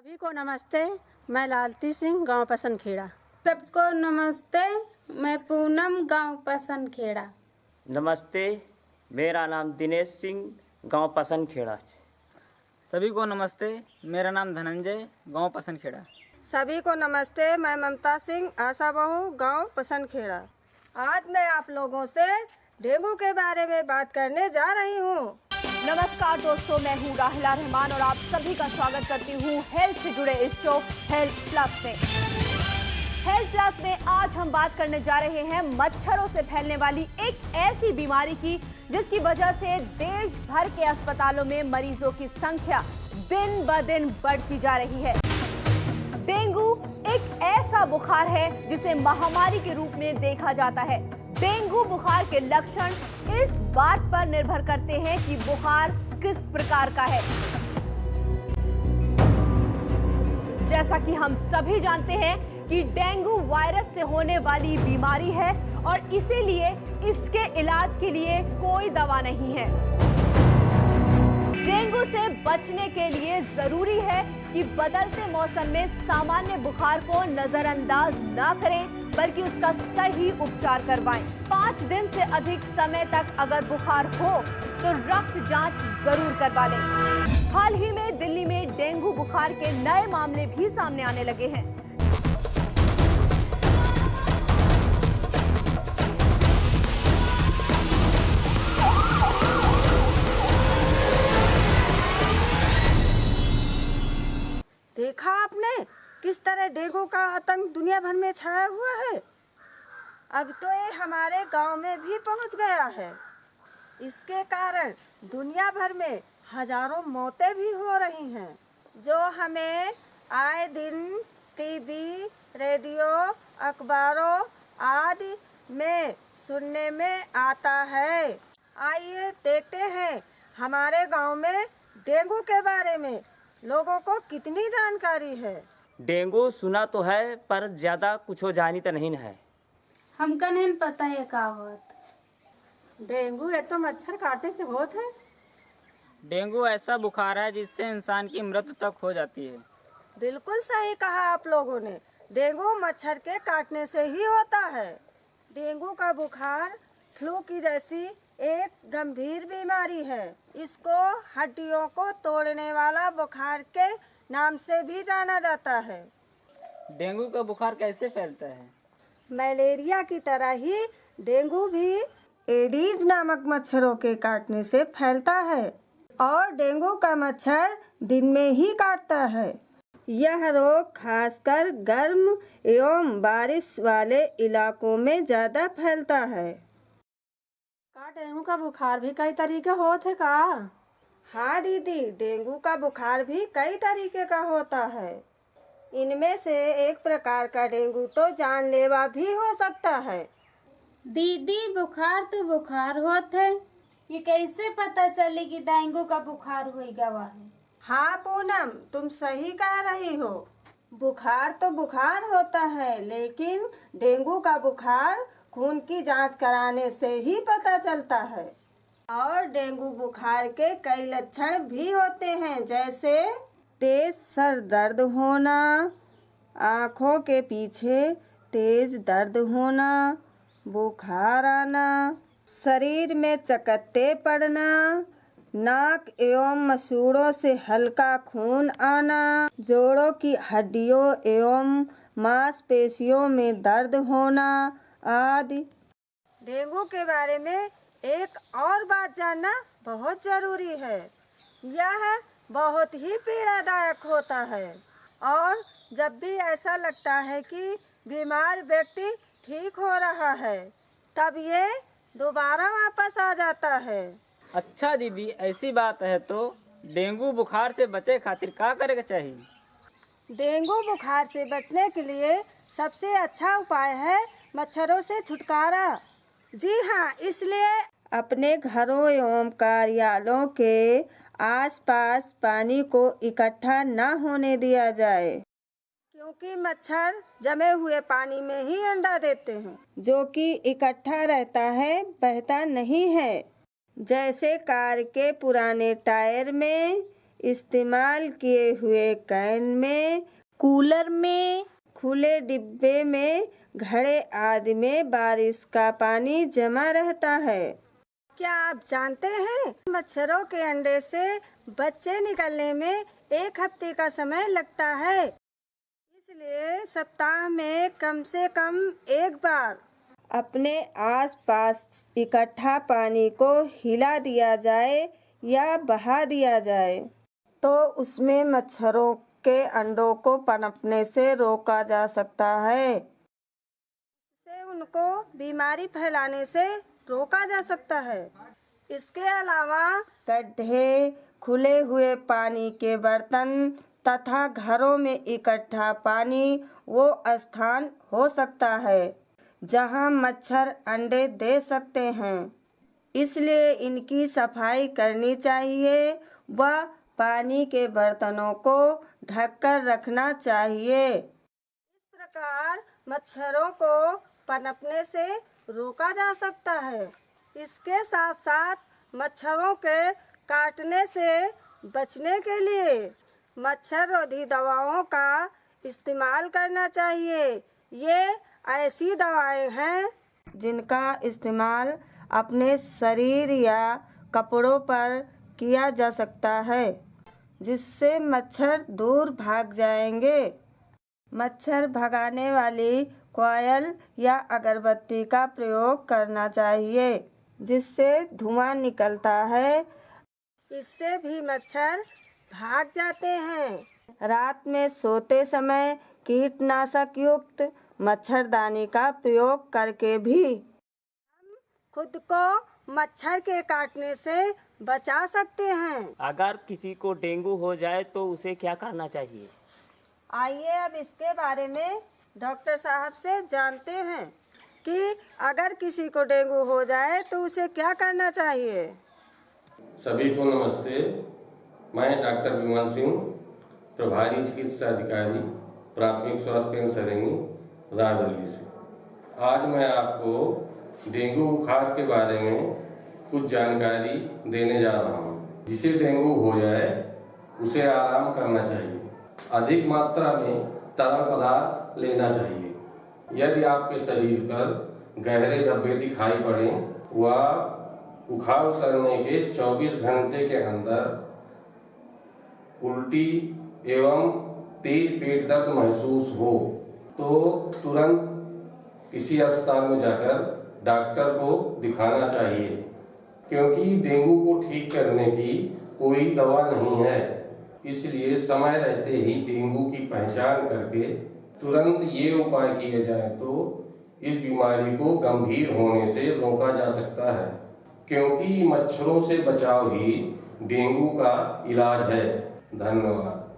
सभी को नमस्ते। मैं लालती सिंह, गांव पसनखेड़ा। सबको नमस्ते। मैं पूनम, गांव पसनखेड़ा। नमस्ते, मेरा नाम दिनेश सिंह, गांव पसनखेड़ा। सभी को नमस्ते, मेरा नाम धनंजय, गांव पसनखेड़ा। सभी को नमस्ते। मैं ममता सिंह, आशा बहू, गांव पसनखेड़ा। आज मैं आप लोगों से डेंगू के बारे में बात करने जा रही हूँ। नमस्कार दोस्तों, मैं हूँ राहिला रहमान और आप सभी का स्वागत करती हूँ हेल्थ से जुड़े इस शो हेल्थ प्लस में। हेल्थ प्लस में आज हम बात करने जा रहे हैं मच्छरों से फैलने वाली एक ऐसी बीमारी की जिसकी वजह से देश भर के अस्पतालों में मरीजों की संख्या दिन ब दिन बढ़ती जा रही है। डेंगू एक ऐसा बुखार है जिसे महामारी के रूप में देखा जाता है। डेंगू बुखार के लक्षण इस बात पर निर्भर करते हैं कि बुखार किस प्रकार का है। जैसा कि हम सभी जानते हैं कि डेंगू वायरस से होने वाली बीमारी है और इसीलिए इसके इलाज के लिए कोई दवा नहीं है। डेंगू से बचने के लिए जरूरी है कि बदलते मौसम में सामान्य बुखार को नजरअंदाज न करें बल्कि उसका सही उपचार करवाएं। 5 दिन से अधिक समय तक अगर बुखार हो तो रक्त जांच जरूर करवा लें। हाल ही में दिल्ली में डेंगू बुखार के नए मामले भी सामने आने लगे हैं। देखा आपने किस तरह डेंगू का आतंक दुनिया भर में छाया हुआ है। अब तो ये हमारे गांव में भी पहुंच गया है। इसके कारण दुनिया भर में हजारों मौतें भी हो रही हैं, जो हमें आए दिन टीवी, रेडियो, अखबारों आदि में सुनने में आता है। आइए देखते हैं हमारे गांव में डेंगू के बारे में लोगों को कितनी जानकारी है। डेंगू सुना तो है पर ज्यादा कुछ हो जानी तो नहीं है। हमका नहीं पता है का होत। डेंगू ये तो मच्छर काटने से होता है। डेंगू ऐसा बुखार है जिससे इंसान की मृत्यु तक हो जाती है। बिल्कुल सही कहा आप लोगों ने। डेंगू मच्छर के काटने से ही होता है। डेंगू का बुखार फ्लू की जैसी एक गंभीर बीमारी है। इसको हड्डियों को तोड़ने वाला बुखार के नाम से भी जाना जाता है। डेंगू का बुखार कैसे फैलता है? मलेरिया की तरह ही डेंगू भी एडीज नामक मच्छरों के काटने से फैलता है और डेंगू का मच्छर दिन में ही काटता है। यह रोग खासकर गर्म एवं बारिश वाले इलाकों में ज्यादा फैलता है। का डेंगू का बुखार भी कई तरीके होते है का? हाँ दीदी, डेंगू का बुखार भी कई तरीके का होता है। इनमें से एक प्रकार का डेंगू तो जानलेवा भी हो सकता है। दीदी, बुखार तो बुखार होत है, ये कैसे पता चले कि डेंगू का बुखार होई गवा है? हाँ पूनम, तुम सही कह रही हो। बुखार तो बुखार होता है, लेकिन डेंगू का बुखार खून की जांच कराने से ही पता चलता है। और डेंगू बुखार के कई लक्षण भी होते हैं, जैसे तेज सर दर्द होना, आँखों के पीछे तेज दर्द होना, बुखार आना, शरीर में चकत्ते पड़ना, नाक एवं मसूड़ों से हल्का खून आना, जोड़ों की हड्डियों एवं मांसपेशियों में दर्द होना आदि। डेंगू के बारे में एक और बात जानना बहुत जरूरी है। यह बहुत ही पीड़ादायक होता है और जब भी ऐसा लगता है कि बीमार व्यक्ति ठीक हो रहा है, तब ये दोबारा वापस आ जाता है। अच्छा दीदी, ऐसी बात है तो डेंगू बुखार से बचे खातिर क्या करे के चाहिए? डेंगू बुखार से बचने के लिए सबसे अच्छा उपाय है मच्छरों से छुटकारा। जी हाँ, इसलिए अपने घरों एवं कार्यालयों के आसपास पानी को इकट्ठा न होने दिया जाए, क्योंकि मच्छर जमे हुए पानी में ही अंडा देते हैं, जो कि इकट्ठा रहता है, बहता नहीं है। जैसे कार के पुराने टायर में इस्तेमाल किए हुए कैन में, कूलर में, खुले डिब्बे में, घड़े आदि में बारिश का पानी जमा रहता है। क्या आप जानते हैं मच्छरों के अंडे से बच्चे निकलने में 1 हफ्ते का समय लगता है, इसलिए सप्ताह में कम से कम 1 बार अपने आसपास इकट्ठा पानी को हिला दिया जाए या बहा दिया जाए तो उसमें मच्छरों के अंडों को पनपने से रोका जा सकता है। इससे उनको बीमारी फैलाने से रोका जा सकता है। इसके अलावा गड्ढे, खुले हुए पानी के बर्तन तथा घरों में इकट्ठा पानी वो स्थान हो सकता है जहां मच्छर अंडे दे सकते हैं, इसलिए इनकी सफाई करनी चाहिए व पानी के बर्तनों को ढककर रखना चाहिए। इस प्रकार मच्छरों को पनपने से रोका जा सकता है। इसके साथ साथ मच्छरों के काटने से बचने के लिए मच्छर रोधी दवाओं का इस्तेमाल करना चाहिए। ये ऐसी दवाएं हैं जिनका इस्तेमाल अपने शरीर या कपड़ों पर किया जा सकता है, जिससे मच्छर दूर भाग जाएंगे। मच्छर भगाने वाली कॉयल या अगरबत्ती का प्रयोग करना चाहिए, जिससे धुआं निकलता है। इससे भी मच्छर भाग जाते हैं। रात में सोते समय कीटनाशक युक्त मच्छरदानी का प्रयोग करके भी हम खुद को मच्छर के काटने से बचा सकते हैं। अगर किसी को डेंगू हो जाए तो उसे क्या करना चाहिए? आइए अब इसके बारे में डॉक्टर साहब से जानते हैं कि अगर किसी को डेंगू हो जाए तो उसे क्या करना चाहिए। सभी को नमस्ते। मैं डॉक्टर विमल सिंह, प्रभारी चिकित्सा अधिकारी, प्राथमिक स्वास्थ्य केंद्र सरेंगी, रायबरेली से। आज मैं आपको डेंगू बुखार के बारे में कुछ जानकारी देने जा रहा हूँ। जिसे डेंगू हो जाए उसे आराम करना चाहिए। अधिक मात्रा में तरल पदार्थ लेना चाहिए। यदि आपके शरीर पर गहरे धब्बे दिखाई पड़े व बुखार उतरने के 24 घंटे के अंदर उल्टी एवं तेज पेट दर्द महसूस हो तो तुरंत किसी अस्पताल में जाकर डॉक्टर को दिखाना चाहिए, क्योंकि डेंगू को ठीक करने की कोई दवा नहीं है। इसलिए समय रहते ही डेंगू की पहचान करके तुरंत ये उपाय किए जाए तो इस बीमारी को गंभीर होने से रोका जा सकता है, क्योंकि मच्छरों से बचाव ही डेंगू का इलाज है। धन्यवाद।